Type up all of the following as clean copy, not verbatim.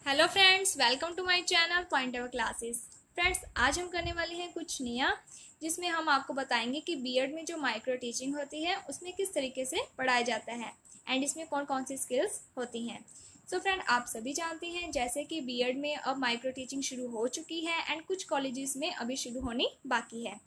Hello friends, welcome to my channel point our classes. Friends, आज हम करने वाले हैं कुछ नया, जिसमें हम आपको बताएंगे कि बीएड में जो माइक्रो टीचिंग होती है उसमें किस तरीके से पढ़ाया जाता है एंड इसमें कौन कौन सी स्किल्स होती हैं। सो फ्रेंड, आप सभी जानते हैं जैसे कि बीएड में अब माइक्रो टीचिंग शुरू हो चुकी है एंड कुछ कॉलेजेस में अभी शुरू होनी बाकी है।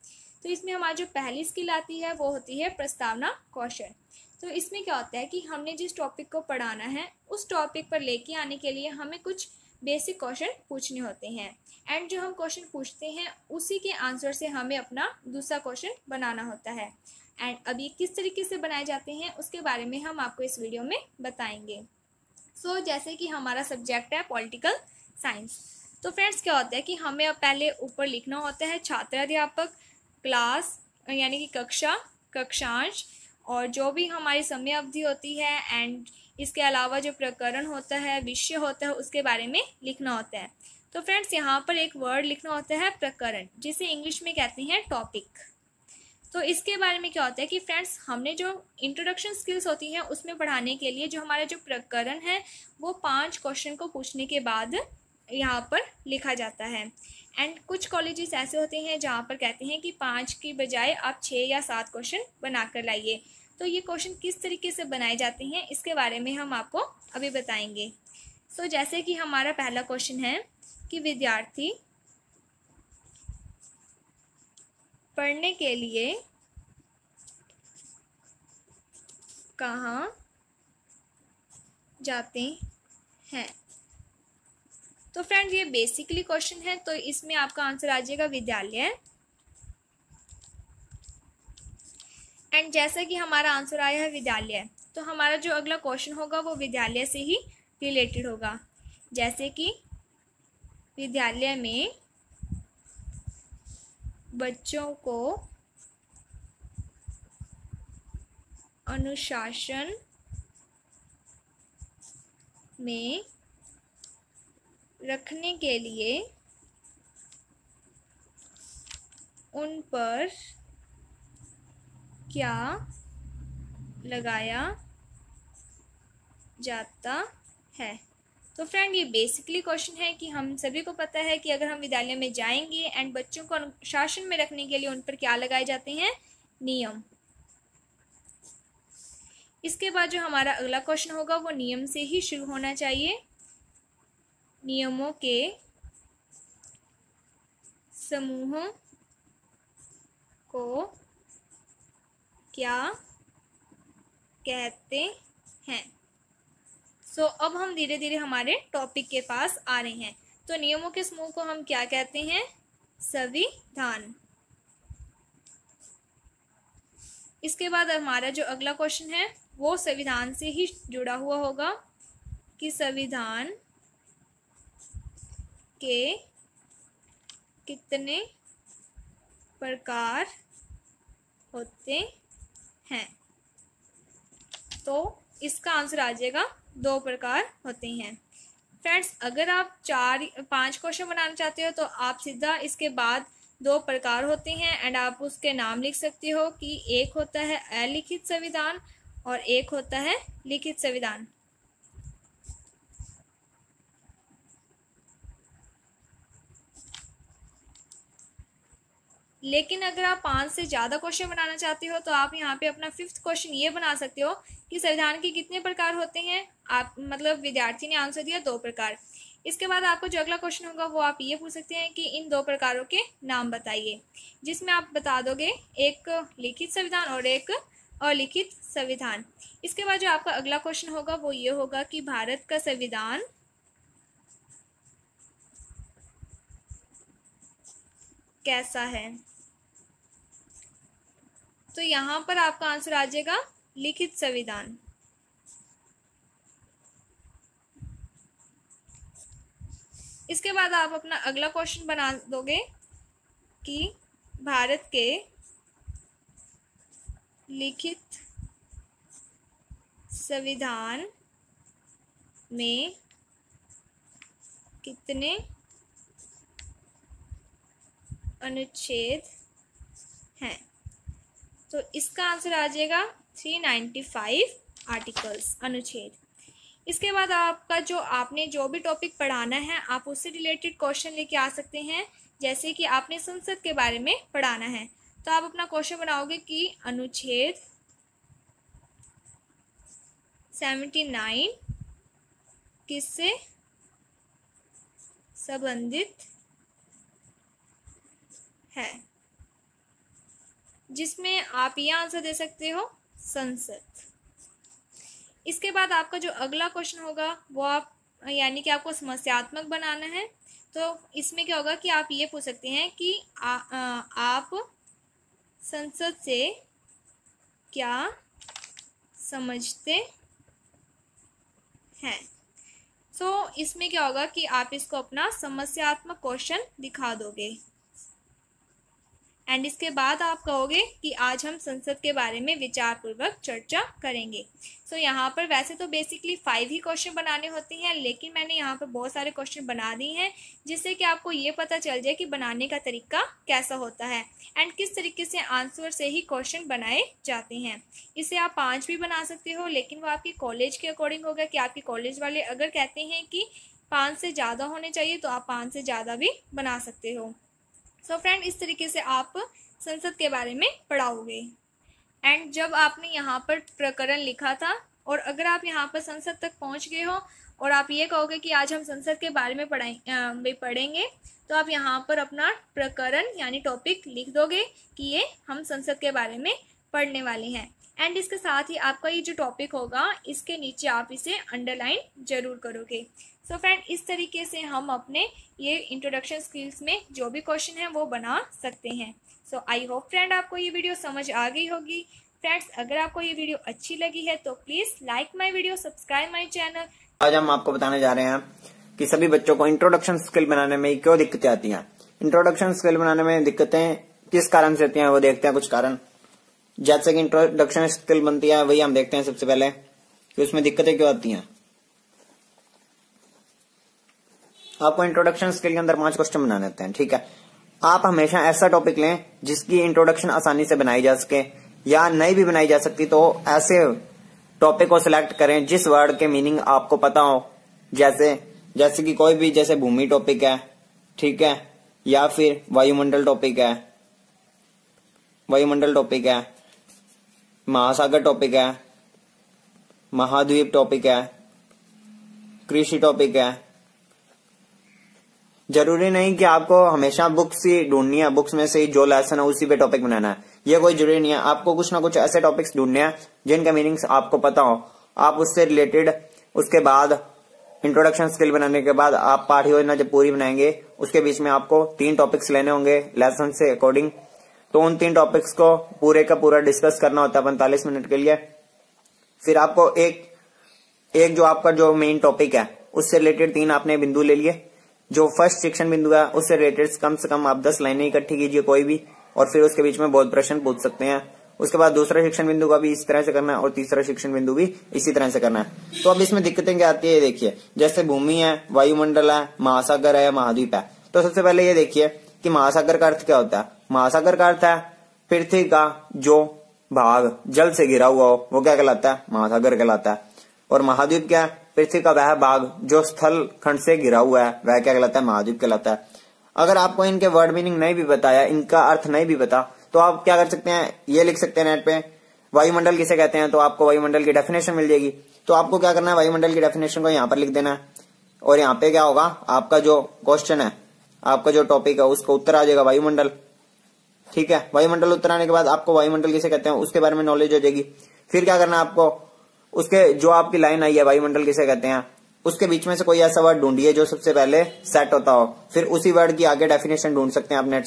तो इसमें हमारी जो पहली स्किल आती है वो होती है प्रस्तावना कौशल। तो इसमें क्या होता है कि हमने जिस टॉपिक को पढ़ाना है उस टॉपिक पर लेके आने के लिए हमें कुछ बेसिक क्वेश्चन पूछने होते हैं एंड जो हम क्वेश्चन पूछते हैं उसी के आंसर से हमें अपना दूसरा क्वेश्चन बनाना होता है। एंड अब ये किस तरीके से बनाए जाते हैं उसके बारे में हम आपको इस वीडियो में बताएंगे। सो जैसे कि हमारा सब्जेक्ट है पॉलिटिकल साइंस। तो फ्रेंड्स, क्या होता है कि हमें अब पहले ऊपर लिखना होता है छात्र, अध्यापक, क्लास यानी कि कक्षा, कक्षांश और जो भी हमारी समय अवधि होती है एंड इसके अलावा जो प्रकरण होता है, विषय होता है, उसके बारे में लिखना होता है। तो फ्रेंड्स, यहाँ पर एक वर्ड लिखना होता है प्रकरण, जिसे इंग्लिश में कहते हैं टॉपिक। तो इसके बारे में क्या होता है कि फ्रेंड्स, हमने जो इंट्रोडक्शन स्किल्स होती हैं उसमें पढ़ाने के लिए जो हमारा जो प्रकरण है वो 5 क्वेश्चन को पूछने के बाद यहाँ पर लिखा जाता है। एंड कुछ कॉलेजेस ऐसे होते हैं जहाँ पर कहते हैं कि 5 की बजाय आप 6 या 7 क्वेश्चन बना कर लाइए। तो ये क्वेश्चन किस तरीके से बनाए जाते हैं इसके बारे में हम आपको अभी बताएंगे। सो जैसे कि हमारा पहला क्वेश्चन है कि विद्यार्थी पढ़ने के लिए कहाँ जाते हैं। तो फ्रेंड्स, ये बेसिकली क्वेश्चन है, तो इसमें आपका आंसर आ जाएगा विद्यालय। एंड जैसा कि हमारा आंसर आया है विद्यालय, तो हमारा जो अगला क्वेश्चन होगा वो विद्यालय से ही रिलेटेड होगा। जैसे कि विद्यालय में बच्चों को अनुशासन में रखने के लिए उन पर क्या लगाया जाता है। तो फ्रेंड, ये बेसिकली क्वेश्चन है कि हम सभी को पता है कि अगर हम विद्यालय में जाएंगे एंड बच्चों को अनुशासन में रखने के लिए उन पर क्या लगाए जाते हैं, नियम। इसके बाद जो हमारा अगला क्वेश्चन होगा वो नियम से ही शुरू होना चाहिए। नियमों के समूह को क्या कहते हैं। सो अब हम धीरे धीरे हमारे टॉपिक के पास आ रहे हैं। तो नियमों के समूह को हम क्या कहते हैं, संविधान। इसके बाद हमारा जो अगला क्वेश्चन है वो संविधान से ही जुड़ा हुआ होगा कि संविधान के कितने प्रकार होते हैं। तो इसका आंसर आ जाएगा 2 प्रकार होते हैं। फ्रेंड्स, अगर आप 4-5 क्वेश्चन बनाना चाहते हो तो आप सीधा इसके बाद 2 प्रकार होते हैं एंड आप उसके नाम लिख सकते हो कि एक होता है अलिखित संविधान और एक होता है लिखित संविधान। लेकिन अगर आप 5 से ज़्यादा क्वेश्चन बनाना चाहते हो तो आप यहाँ पे अपना 5th क्वेश्चन ये बना सकते हो कि संविधान के कितने प्रकार होते हैं। आप मतलब विद्यार्थी ने आंसर दिया 2 प्रकार। इसके बाद आपको जो अगला क्वेश्चन होगा वो आप ये पूछ सकते हैं कि इन 2 प्रकारों के नाम बताइए, जिसमें आप बता दोगे एक लिखित संविधान और एक अलिखित संविधान। इसके बाद जो आपका अगला क्वेश्चन होगा वो ये होगा कि भारत का संविधान कैसा है। तो यहाँ पर आपका आंसर आ जाएगा लिखित संविधान। इसके बाद आप अपना अगला क्वेश्चन बना दोगे कि भारत के लिखित संविधान में कितने अनुच्छेद हैं। तो इसका आंसर आ जाएगा 395 आर्टिकल्स, अनुच्छेद। इसके बाद आपका आपने जो भी टॉपिक पढ़ाना है आप उससे रिलेटेड क्वेश्चन लेके आ सकते हैं। जैसे कि आपने संसद के बारे में पढ़ाना है तो आप अपना क्वेश्चन बनाओगे कि अनुच्छेद 79 किससे संबंधित है, जिसमें आप ये आंसर दे सकते हो संसद। इसके बाद आपका जो अगला क्वेश्चन होगा वो आप यानी कि आपको समस्यात्मक बनाना है। तो इसमें क्या होगा कि आप ये पूछ सकते हैं कि आप संसद से क्या समझते हैं। इसमें क्या होगा कि आप इसको अपना समस्यात्मक क्वेश्चन दिखा दोगे एंड इसके बाद आप कहोगे कि आज हम संसद के बारे में विचारपूर्वक चर्चा करेंगे। यहाँ पर वैसे तो बेसिकली 5 ही क्वेश्चन बनाने होते हैं, लेकिन मैंने यहाँ पर बहुत सारे क्वेश्चन बना दिए हैं जिससे कि आपको ये पता चल जाए कि बनाने का तरीका कैसा होता है एंड किस तरीके से आंसर से ही क्वेश्चन बनाए जाते हैं। इसे आप 5 भी बना सकते हो, लेकिन वो आपकी कॉलेज के अकॉर्डिंग होगा कि आपके कॉलेज वाले अगर कहते हैं कि 5 से ज़्यादा होने चाहिए तो आप 5 से ज़्यादा भी बना सकते हो। फ्रेंड, इस तरीके से आप संसद के बारे में पढ़ाओगे। एंड जब आपने यहाँ पर प्रकरण लिखा था और अगर आप यहाँ पर संसद तक पहुँच गए हो और आप ये कहोगे कि आज हम संसद के बारे में पढ़ेंगे तो आप यहाँ पर अपना प्रकरण यानी टॉपिक लिख दोगे कि ये हम संसद के बारे में पढ़ने वाले हैं। एंड इसके साथ ही आपका ये जो टॉपिक होगा इसके नीचे आप इसे अंडरलाइन जरूर करोगे। फ्रेंड, इस तरीके से हम अपने ये इंट्रोडक्शन स्किल्स में जो भी क्वेश्चन है वो बना सकते हैं। आई होप फ्रेंड आपको ये वीडियो समझ आ गई होगी। फ्रेंड्स, अगर आपको ये वीडियो अच्छी लगी है तो please like my video, subscribe my channel. आज हम आपको बताने जा रहे हैं कि सभी बच्चों को इंट्रोडक्शन स्किल बनाने में क्यों दिक्कतें आती हैं। इंट्रोडक्शन स्किल बनाने में दिक्कतें किस कारण से आती हैं वो देखते हैं। कुछ कारण जैसे कि इंट्रोडक्शन स्किल बनती है वही हम देखते हैं सबसे पहले कि उसमें दिक्कतें क्यों आती हैं। आपको इंट्रोडक्शन स्किल के अंदर 5 क्वेश्चन बनाने होते हैं, ठीक है। आप हमेशा ऐसा टॉपिक लें जिसकी इंट्रोडक्शन आसानी से बनाई जा सके या नहीं भी बनाई जा सकती तो ऐसे टॉपिक को सिलेक्ट करें जिस वर्ड के मीनिंग आपको पता हो। जैसे कि कोई भी, जैसे भूमि टॉपिक है, ठीक है, या फिर वायुमंडल टॉपिक है, महासागर टॉपिक है, महाद्वीप टॉपिक है, कृषि टॉपिक है। जरूरी नहीं कि आपको हमेशा बुक्स ही ढूंढनी है, बुक्स में से जो लेसन है उसी पे टॉपिक बनाना है, ये कोई जरूरी नहीं है। आपको कुछ ना कुछ ऐसे टॉपिक्स ढूंढने हैं जिनका मीनिंग्स आपको पता हो, आप उससे रिलेटेड उसके बाद इंट्रोडक्शन स्किल बनाने के बाद आप पाठ योजना जब पूरी बनाएंगे उसके बीच में आपको 3 टॉपिक्स लेने होंगे लेसन से अकॉर्डिंग। तो उन 3 टॉपिक्स को पूरे का पूरा डिस्कस करना होता है 45 मिनट के लिए। फिर आपको एक जो आपका जो मेन टॉपिक है उससे रिलेटेड 3 आपने बिंदु ले लिए। जो फर्स्ट शिक्षण बिंदु है उससे रिलेटेड कम से कम आप 10 लाइनें इकट्ठी कीजिए कोई भी, और फिर उसके बीच में बहुत प्रश्न पूछ सकते हैं। उसके बाद दूसरा शिक्षण बिंदु का भी इस तरह से करना है और तीसरा शिक्षण बिंदु भी इसी तरह से करना है। तो अब इसमें दिक्कतें क्या आती है देखिए, जैसे भूमि है, वायुमंडल है, महासागर है, महाद्वीप है। तो सबसे पहले ये देखिए कि महासागर का अर्थ क्या होता है। महासागर का अर्थ है पृथ्वी का जो भाग जल से घिरा हुआ हो वो क्या कहलाता है, महासागर कहलाता है। और महाद्वीप क्या है, पृथ्वी का वह भाग जो स्थल खंड से घिरा हुआ है वह क्या कहलाता है, महाद्वीप कहलाता है। अगर आपको इनके वर्ड मीनिंग नहीं भी बताया, इनका अर्थ नहीं भी पता, तो आप क्या कर सकते हैं, ये लिख सकते हैं नेट पे वायुमंडल किसे कहते हैं, तो आपको वायुमंडल की डेफिनेशन मिल जाएगी। तो आपको क्या करना है, वायुमंडल की डेफिनेशन को यहाँ पर लिख देना है और यहाँ पे क्या होगा, आपका जो क्वेश्चन है, आपका जो टॉपिक है उसका उत्तर आ जाएगा वायुमंडल, ठीक है। वायुमंडल उत्तर आने के बाद आपको वायुमंडल किसे कहते हैं उसके बारे में नॉलेज हो जाएगी। फिर क्या करना है आपको, उसके जो आपकी लाइन आई है वायुमंडल किसे कहते हैं उसके बीच में से कोई ऐसा वर्ड ढूंढिए जो सबसे पहले सेट होता हो। फिर उसी वर्ड की आगे डेफिनेशन ढूंढ सकते हैं आप नेट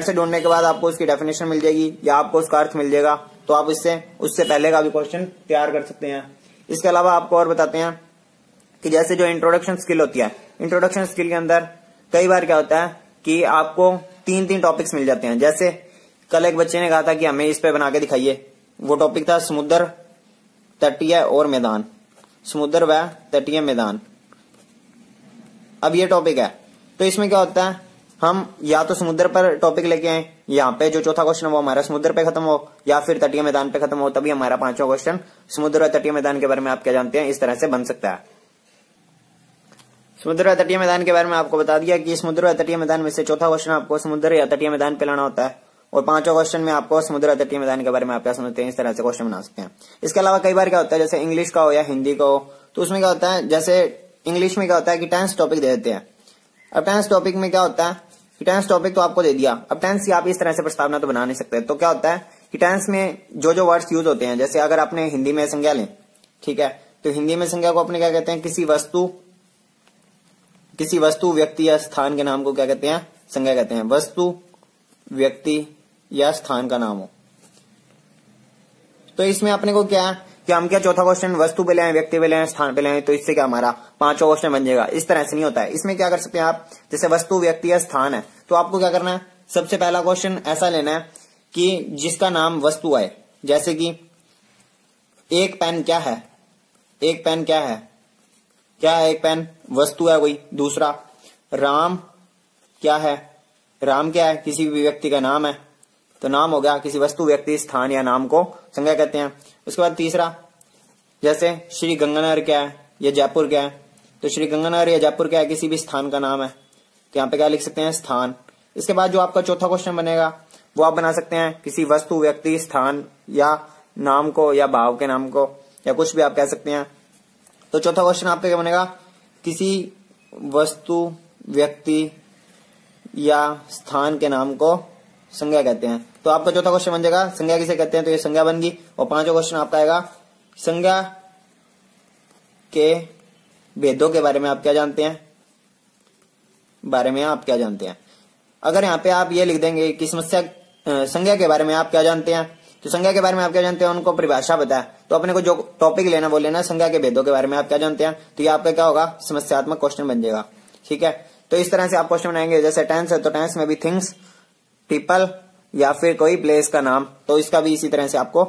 से ढूंढने के बाद आपको उसकी डेफिनेशन मिल जाएगी या आपको उसका अर्थ मिल जाएगा। तो आप उससे पहले का भी क्वेश्चन तैयार कर सकते हैं। इसके अलावा आपको और बताते हैं कि जैसे जो इंट्रोडक्शन स्किल होती है, इंट्रोडक्शन स्किल के अंदर कई बार क्या होता है कि आपको 3 टॉपिक्स मिल जाते हैं। जैसे कल एक बच्चे ने कहा था कि हमें इस पे बना के दिखाइए, वो टॉपिक था समुद्र, तटीय और मैदान, समुद्र व तटीय मैदान। अब ये टॉपिक है, तो इसमें क्या होता है, हम या तो समुद्र पर टॉपिक लेके आए यहाँ पे जो चौथा क्वेश्चन वो हमारा समुद्र पे खत्म हो या फिर तटीय मैदान पे खत्म हो, तभी हमारा पांचवा क्वेश्चन समुद्र और तटीय मैदान के बारे में आप क्या जानते हैं इस तरह से बन सकता है। समुद्र और तटीय मैदान के बारे में आपको बता दिया कि समुद्र और तटीय मैदान में से चौथा क्वेश्चन आपको समुद्र या तटीय मैदान पे लाना होता है और पांचवा क्वेश्चन में आपको समुद्र और तटीय मैदान के बारे में आप क्या समझते हैं इस तरह से क्वेश्चन बना सकते हैं। इसके अलावा कई बार क्या होता है जैसे इंग्लिश का हो या हिंदी का हो, तो उसमें क्या होता है जैसे इंग्लिश में क्या होता है कि टेंस टॉपिक दे देते हैं। अब टेंस टॉपिक में क्या होता है कि टेंस टॉपिक तो आपको दे दिया, अब टेंस की आप इस तरह से प्रस्तावना तो बना नहीं सकते। तो क्या होता है कि टेंस में जो जो वर्ड्स यूज होते हैं, जैसे अगर आपने हिंदी में संज्ञा लें, ठीक है, तो हिंदी में संज्ञा को अपने क्या कहते हैं, किसी वस्तु व्यक्ति या स्थान के नाम को क्या कहते हैं, संज्ञा कहते हैं। वस्तु व्यक्ति या स्थान का नाम हो, तो इसमें अपने को क्या है कि हम क्या चौथा क्वेश्चन वस्तु पे ले आए, व्यक्ति पे ले आए, स्थान पे ले आए, तो इससे क्या हमारा पांचवा क्वेश्चन बन जाएगा। इस तरह से नहीं होता है। इसमें क्या कर सकते हैं आप, जैसे वस्तु व्यक्ति या स्थान है, तो आपको क्या करना है, सबसे पहला क्वेश्चन ऐसा लेना है कि जिसका नाम वस्तु आए। जैसे कि एक पेन क्या है, एक पेन क्या है, क्या है एक पेन, वस्तु है कोई। दूसरा राम क्या है, राम क्या है, किसी भी व्यक्ति का नाम है, तो नाम हो गया, किसी वस्तु व्यक्ति स्थान या नाम को संज्ञा कहते हैं। उसके बाद तीसरा जैसे श्री गंगानगर क्या है या जयपुर क्या है, तो श्री गंगानगर या जयपुर क्या है, किसी भी स्थान का नाम है, तो यहाँ पे क्या लिख सकते हैं, स्थान। इसके बाद जो आपका चौथा क्वेश्चन बनेगा वो आप बना सकते हैं किसी वस्तु व्यक्ति स्थान या नाम को या भाव के नाम को या कुछ भी आप कह सकते हैं। तो चौथा क्वेश्चन आपका क्या बनेगा, किसी वस्तु व्यक्ति या स्थान के नाम को संज्ञा कहते हैं। तो आपका चौथा क्वेश्चन बन जाएगा संज्ञा किसे कहते हैं, तो ये संज्ञा बन गई। और पांचवा क्वेश्चन आपका आएगा संज्ञा के भेदों के बारे में आप क्या जानते हैं, बारे में आप क्या जानते हैं। अगर यहाँ पे आप ये लिख देंगे कि संज्ञा के बारे में आप क्या जानते हैं, तो संज्ञा के बारे में आप क्या जानते हैं उनको परिभाषा बताए, तो अपने को जो टॉपिक लेना वो लेना संज्ञा के भेदों के बारे में आप क्या जानते हैं, तो ये आपका क्या होगा, समस्यात्मक क्वेश्चन बन जाएगा। ठीक है, तो इस तरह से आप क्वेश्चन बनाएंगे। जैसे टेंस है तो टेंस में भी थिंग्स, पीपल या फिर कोई प्लेस का नाम, तो इसका भी इसी तरह से आपको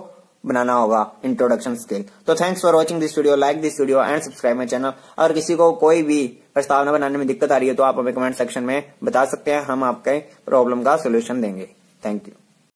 बनाना होगा इंट्रोडक्शन स्किल। तो thanks for watching this video, like this video and subscribe my channel. और किसी को कोई भी प्रस्तावना बनाने में दिक्कत आ रही है तो आप हमें कमेंट सेक्शन में बता सकते हैं, हम आपके प्रॉब्लम का सोल्यूशन देंगे। Thank you.